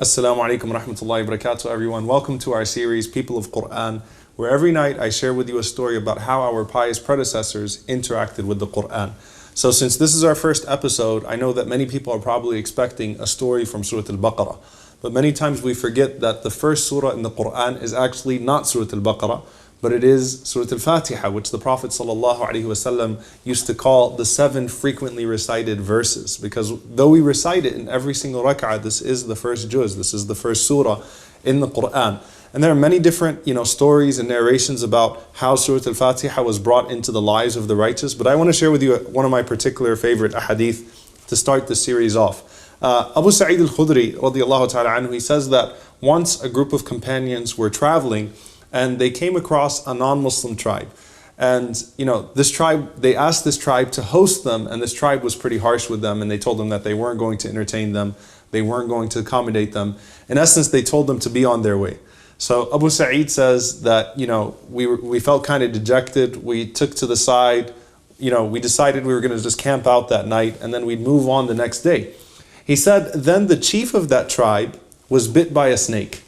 Assalamu alaikum wa rahmatullahi wa barakatuh, everyone. Welcome to our series, People of Quran, where every night I share with you a story about how our pious predecessors interacted with the Quran. So since this is our first episode, I know that many people are probably expecting a story from Surah Al-Baqarah. But many times we forget that the first surah in the Quran is actually not Surah Al-Baqarah, but it is Surah Al-Fatihah, which the Prophet ﷺ used to call the 7 frequently recited verses. Because though we recite it in every single rak'ah, this is the first juz, this is the first surah in the Quran. And there are many different stories and narrations about how Surah Al-Fatihah was brought into the lives of the righteous. But I want to share with you one of my particular favorite ahadith to start the series off. Abu Sa'id al-Khudri, radiallahu ta'ala anhu, he says that once a group of companions were traveling and they came across a non-Muslim tribe. And this tribe, they asked this tribe to host them, and this tribe was pretty harsh with them, and they told them that they weren't going to entertain them, they weren't going to accommodate them. In essence, they told them to be on their way. So Abu Sa'id says that, we felt kind of dejected. We took to the side, we decided we were going to just camp out that night, and then we'd move on the next day. He said, then the chief of that tribe was bit by a snake.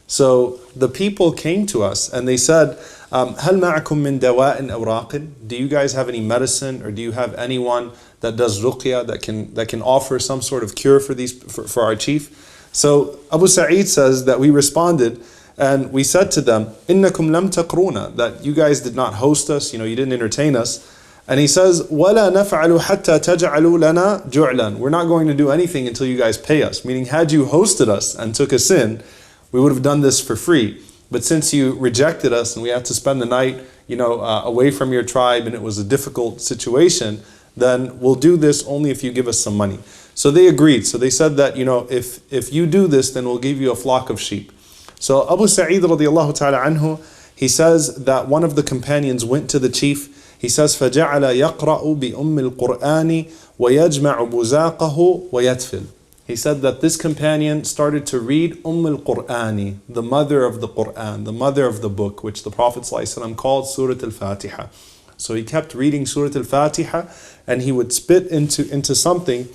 So the people came to us and they said, هل معكم من دواء أو راق? Do you guys have any medicine, or do you have anyone that does ruqya, that can offer some sort of cure for our chief? So Abu Sa'id says that we responded and we said to them, إنكم لم تقرونا, that you guys did not host us, you didn't entertain us. And he says, وَلَا نَفْعَلُ حَتَّى تَجْعَلُوا لَنَا جُعْلًا. We're not going to do anything until you guys pay us. Meaning, had you hosted us and took us in, we would have done this for free. But since you rejected us and we had to spend the night, away from your tribe, and it was a difficult situation, then we'll do this only if you give us some money. So they agreed. So they said that, if you do this, then we'll give you a flock of sheep. So Abu Sa'id radiallahu ta'ala anhu, he says that one of the companions went to the chief. He says, فَجَعَلَ يَقْرَأُ بِأُمِّ الْقُرْآنِ وَيَجْمَعُ بُزَاقَهُ وَيَتْفِلُ. He said that this companion started to read al-Qur'ani, the mother of the Qur'an, the mother of the book, which the Prophet ﷺ called Surah Al-Fatihah. So he kept reading Surah Al-Fatihah, and he would spit into something,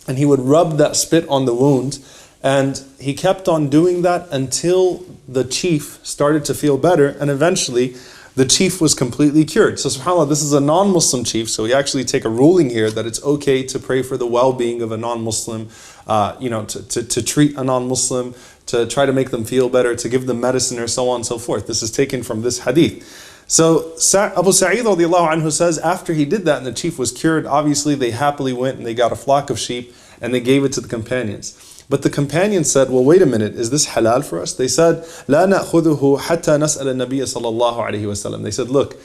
and he would rub that spit on the wound, and he kept on doing that until the chief started to feel better, and eventually the chief was completely cured. So subhanAllah, this is a non-Muslim chief, so we actually take a ruling here that it's okay to pray for the well-being of a non-Muslim, to treat a non-Muslim, to try to make them feel better, to give them medicine, or so on and so forth. This is taken from this hadith. So Abu Sa'id radiallahu anhu says, after he did that and the chief was cured, obviously they happily went and they got a flock of sheep and they gave it to the companions. But the companions said, well, wait a minute, is this halal for us? They said, لا نأخذه حتى نسأل النبي صلى الله عليه وسلم. They said, look,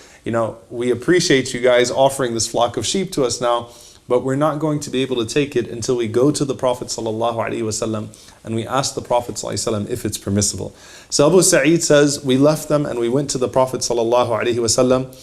we appreciate you guys offering this flock of sheep to us now, but we're not going to be able to take it until we go to the Prophet sallallahu alaihi wasallam and we ask the Prophet sallallahu alaihi wasallam if it's permissible. So Abu Sa'id says, we left them and we went to the Prophet sallallahu alaihi wasallam.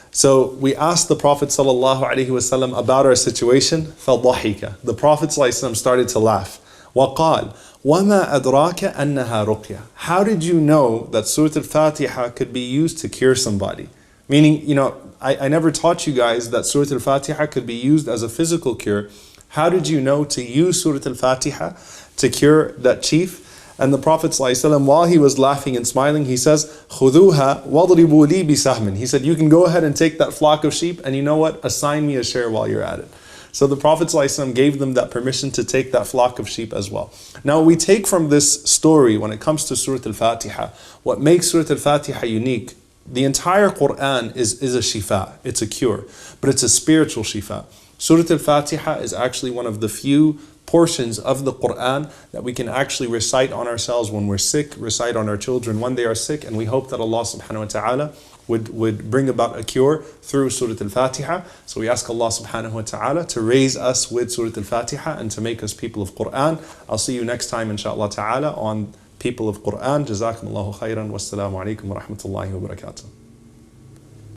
So we asked the Prophet sallallahu alaihi wasallam about our situation. فَضَحِكَ. The Prophet sallallahu alaihi wasallam started to laugh. وَقَالْ وَمَا أَدْرَاكَ أَنَّهَا رُقْيَةٌ. How did you know that Surah Al-Fatihah could be used to cure somebody? Meaning, I never taught you guys that Surah Al-Fatihah could be used as a physical cure. How did you know to use Surah Al-Fatihah to cure that chief? And the Prophet ﷺ, while he was laughing and smiling, he says, خُذُوهَا وَضْرِبُوا لِي بِسَهْمٍ. He said, you can go ahead and take that flock of sheep, and you know what? Assign me a share while you're at it. So the Prophet ﷺ gave them that permission to take that flock of sheep as well. Now we take from this story, when it comes to Surah Al-Fatihah, what makes Surah Al-Fatihah unique. The entire Quran is a shifa, it's a cure, but it's a spiritual shifa. Surah Al-Fatihah is actually one of the few portions of the Quran that we can actually recite on ourselves when we're sick, recite on our children when they are sick, and we hope that Allah subhanahu wa ta'ala would bring about a cure through Surah Al-Fatihah. So we ask Allah subhanahu wa ta'ala to raise us with Surah Al-Fatihah and to make us people of Quran. I'll see you next time inshaAllah ta'ala on People of Quran. Jazakumullahu khairan. Wassalamu alaikum wa rahmatullahi wa barakatuh.